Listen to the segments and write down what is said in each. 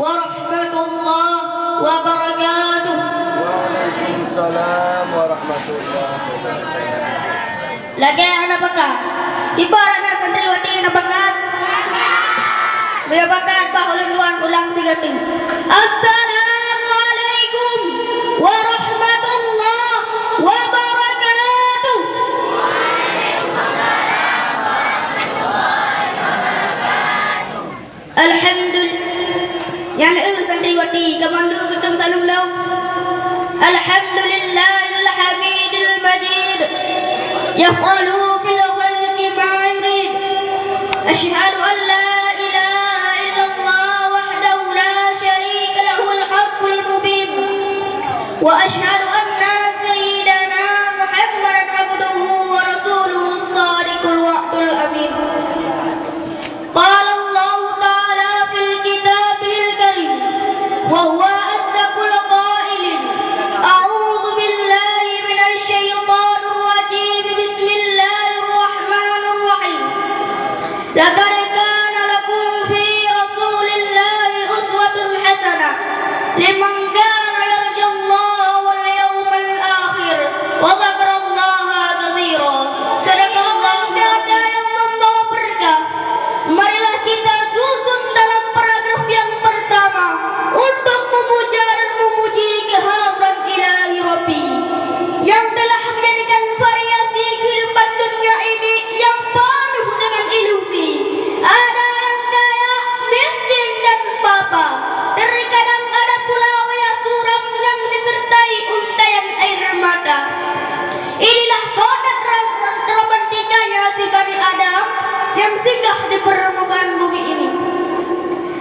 warahmatullahi wabarakatuh. Waalaikumsalam warahmatullahi wabarakatuh. Lagi anak bakar. Tiba anak santriwati anak bakar. Biar bakar bah ulang sigatu. Assalamualaikum warahmatullahi wabarakatuh. Alhamdulillah. Yang santriwati kamandu gedung salung lau. Alhamdulillahil hamidil majid. Yaf'alu fil khalqi ma yurid. Asyhadu an la ilaha illallah wahdahu la syarika lahul haqqul mubin. Wa asyhadu anna sayyidana Muhammadan abduhu wa rasuluhu as-sadiqul wa'dul amin. Qala Allah ta'ala fil kitabil karim wa huwa asdaqul qailin. A'udzu billahi minasy syaithanir rajim. Bismillahirrahmanirrahim. Laqad kana lakum fi rasulillahi uswatun hasanah liman kana yarjullaha wal yawmal akhir wa dzakarallaha katsira. Sadaqallahu tiada yang membawa berkah. Marilah kita susun dalam paragraf yang pertama untuk memuja dan memuji kehadiran Ilahi Rabbi yang telah menjadikan variasi kehidupan dunia ini yang penuh dengan ilusi. Ada yang kaya, miskin dan papa. Terkadang ada pula wayah suram yang disertai untayan air mata. Inilah kodrat romantikanya si Bani Adam yang singgah di permukaan bumi ini.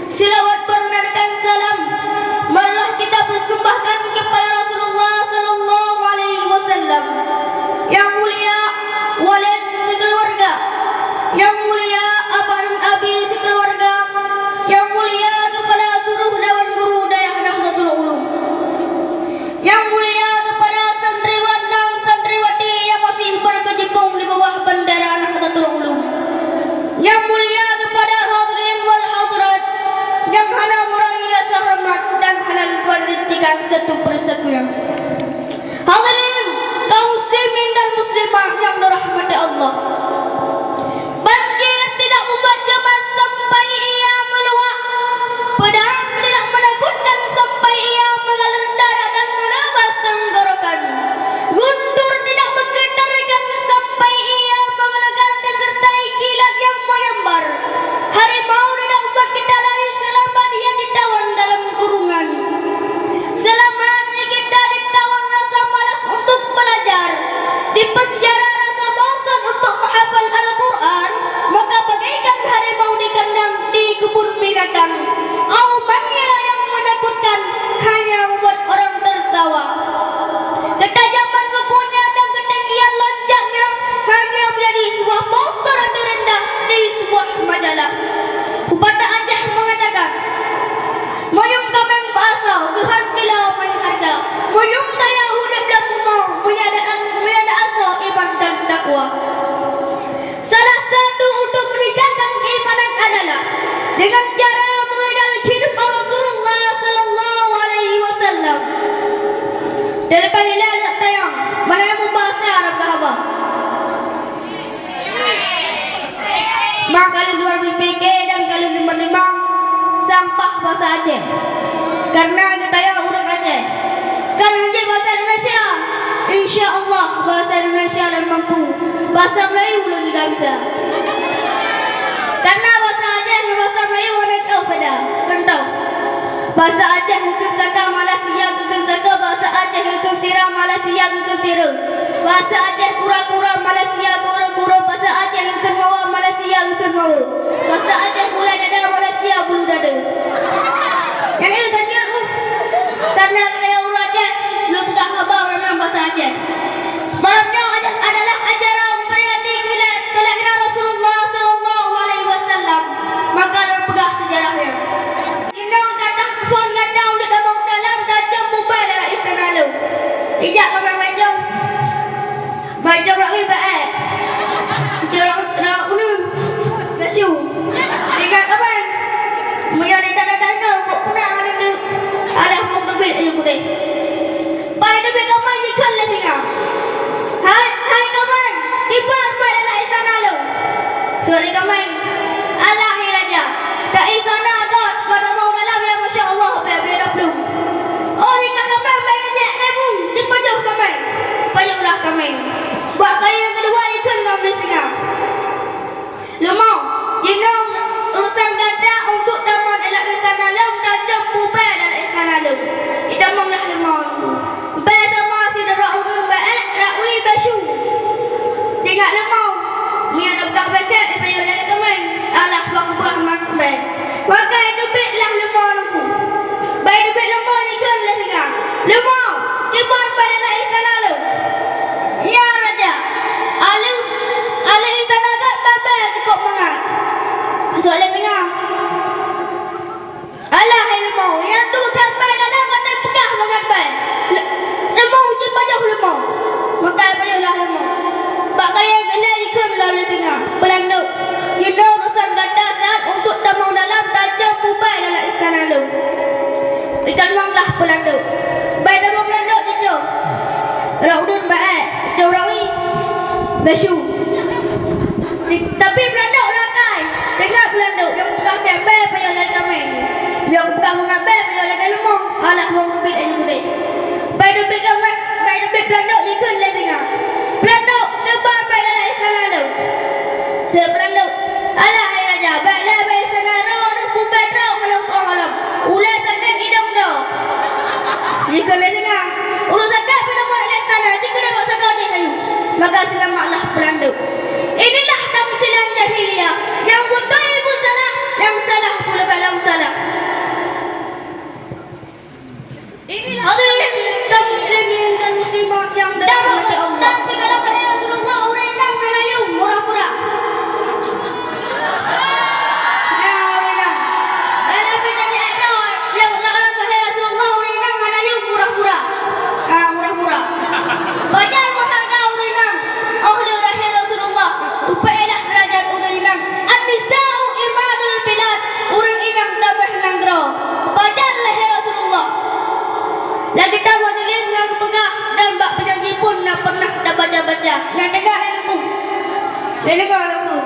Silawat bernadakan salam marilah kita persembahkan kepada Rasulullah sallallahu alaihi wasallam yang mulia walid sekeluarga, yang mulia abah dan abi sekeluarga, yang mulia kepada seluruh dewan guru Dayah Nahdlatul Ulum, yang mulia kepada santriwan dan santriwati yang masih berkecimpung di bawah bendera Nahdlatul Ulum, yang mulia kepada hadirin wal hadirat yang hendak mengurangi rasa hormat dan halal berhentikan satu persatunya. Hadirin kaum muslimin dan muslimah yang dirahmati Allah. Banjir tidak membuat cemas sampai ia meluap. Pedang tidak menakutkan sampai ia mengalir darah dan menebas tenggorokan. Guntur tidak menggetarkan sampai ia mengelegar disertai kilat yang menyambar. Harimau tidak membuat kita lari selama dia ditawan dalam kurungan. Selama kita ditawan rasa malas untuk belajar, di penjara rasa bosan untuk menghafal Al-Quran, maka bagaikan harimau di kandang di kebun binatang. Aumannya yang menakutkan hanya membuat orang tertawa. Ketajaman kukunya dan ketinggian loncatnya hanya menjadi sebuah poster terendah di sebuah majalah. Bupati Aceh mengatakan, "Moyong kameng bahasa kehan kilau mengharga, moyong daya hudip dan mau menyada asa iman dan takwa." Salah satu untuk meningkatkan keimanan adalah dengan cara mengenal hidup Rasulullah sallallahu alaihi wasallam. Delapan nilai anak tayang, mana yang membahasa Arab Kaabah? Maka kali 2 BPK dan kali 55 sampah bahasa Aceh. Karena kita orang Aceh. Kan hanya bahasa Indonesia. Insya Allah bahasa Indonesia dan mampu. Bahasa Melayu belum juga bisa. Karena bahasa Aceh dan bahasa Melayu warna jauh beda. Contoh. Bahasa Aceh itu saka Malaysia itu saka, bahasa Aceh itu sirah Malaysia itu sirah. Bahasa Aceh kura-kura Malaysia kura-kura, bahasa Aceh itu mawa Malaysia itu mawa. Bahasa Aceh bulan dada Malaysia bulu dada. Yang itu tanya karena saya orang Aceh belum tak khabar tentang bahasa Aceh. Malamnya adalah acara memperingati kelahiran Rasulullah sallallahu alaihi wasallam. Maka pegang sejarahnya. Ini kata phone kata udah dalam tajam mobile dalam istana lu. Ijak kau baca rawi baik. Cara nak unu nasiu. Ingat apa? Muya Sebab dia main Allah ni raja. Tak isana kot pada mau dalam yang masya-Allah biar dah belum. Oh ni kata main main ajak nemu. Cepat jauh kami. Payahlah kami. Buat kali yang kedua ikan kami singa. Lemau, jenong urusan gada untuk daman elak istana lem dan jempu bay dalam istana lem. Idamanglah lemau. Bay sama si darah urun baik rakwi basyu. Tengok lemau. Mi ada buka becek payah dalam kami. Alah bang Rahman bay. Wakai debitlah lemau aku. Bay debit lemau ni kan lah singa. Lemau, cepat bay dalam istana lem. Ya raja. Alu istana kat babay cukup mangat. Soalan tengah. Alah lemau, yang tu sampai dalam mata pegah mangat bay. Lemau cepat jauh lemau. Makai payahlah lemau. Pak kaya kena ikan lalu tengah. Pelanduk. Jika urusan ganda saat untuk damau dalam tajam pubai dalam istana lu. Ikan manglah pelanduk. Bay damau pelanduk jauh. Raudun baik. Jauh rawi. Basyu. Tapi pelanduk rakai. Tengok pelanduk yang pegang kembel payah lagi kami. Yang pegang mengambil payah lagi lemau. Alah mau dubit aja dubit. Bay dubit kami. Bay dubit pelanduk ikan lagi tengah. Pelanduk kebar bay dalam istana lu. Sepelanduk. Alah hai raja. Baiklah bay istana roh. Rupu bedroh malam malam. Ulai sakit hidung dah. Jika lagi tengah. Urus sakit pindah buat dalam istana. Jika dapat sakit dia hayu. Maka selamatlah pelanduk. Inilah tamsilan jahiliyah yang betul ibu salah, yang salah pula balam salah. Inilah hadirin kaum muslimin dan muslimat yang dirahmati Allah. Dan segala perkara Rasulullah urinang menayung murah-murah. Ya urinang. Dalam bidang yang orang perkara Rasulullah urinang menayung murah-murah. Murah-murah. Banyak mahal urinang. Ahli rahim Rasulullah. Upailah kerajaan urinang. An-nisa'u imanul bilad. Urang inang dabah nanggro. Bajan lahir Rasulullah. Lagi tahu majlis dengan pegah dan bak penyanyi pun nak pernah dah baca-baca. Yang dengar dan nunggu. Dan dengar nunggu.